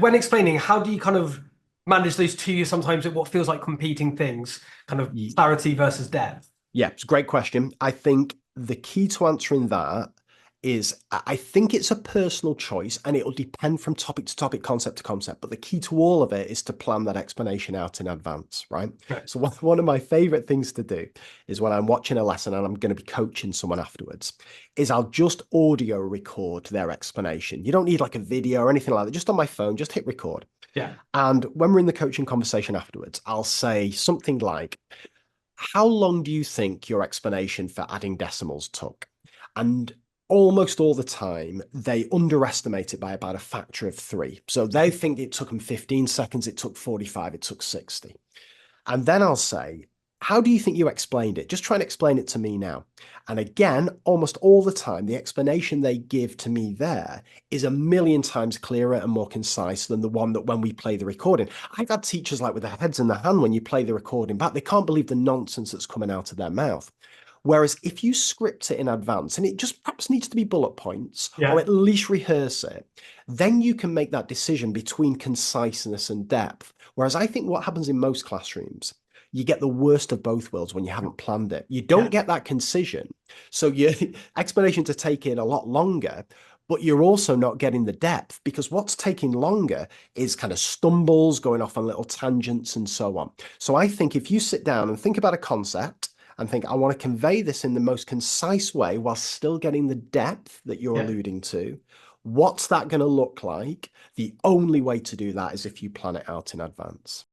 when explaining, how do you kind of manage those two sometimes what feels like competing things, kind of Ye- clarity versus depth? Yeah, it's a great question. I think the key to answering that is I think it's a personal choice and it'll depend from topic to topic, concept to concept. But the key to all of it is to plan that explanation out in advance, right? Okay. So one of my favorite things to do is when I'm watching a lesson and I'm going to be coaching someone afterwards, is I'll just audio record their explanation. You don't need like a video or anything like that. Just on my phone, just hit record. Yeah. And when we're in the coaching conversation afterwards, I'll say something like, how long do you think your explanation for adding decimals took? And almost all the time, they underestimate it by about a factor of 3. So they think it took them 15 seconds, it took 45, it took 60. And then I'll say, how do you think you explained it? Just try and explain it to me now. And again, almost all the time, the explanation they give to me there is a million times clearer and more concise than the one that when we play the recording. I've had teachers like with their heads in their hand when you play the recording back, they can't believe the nonsense that's coming out of their mouth. Whereas if you script it in advance and it just perhaps needs to be bullet points or Yeah. at least rehearse it, then you can make that decision between conciseness and depth. Whereas I think what happens in most classrooms, you get the worst of both worlds when you haven't planned it. You don't Yeah. get that concision. So your explanation to take in a lot longer, but you're also not getting the depth because what's taking longer is kind of stumbles, going off on little tangents and so on. So I think if you sit down and think about a concept and think, I want to convey this in the most concise way while still getting the depth that you're Yeah. alluding to, what's that going to look like? The only way to do that is if you plan it out in advance.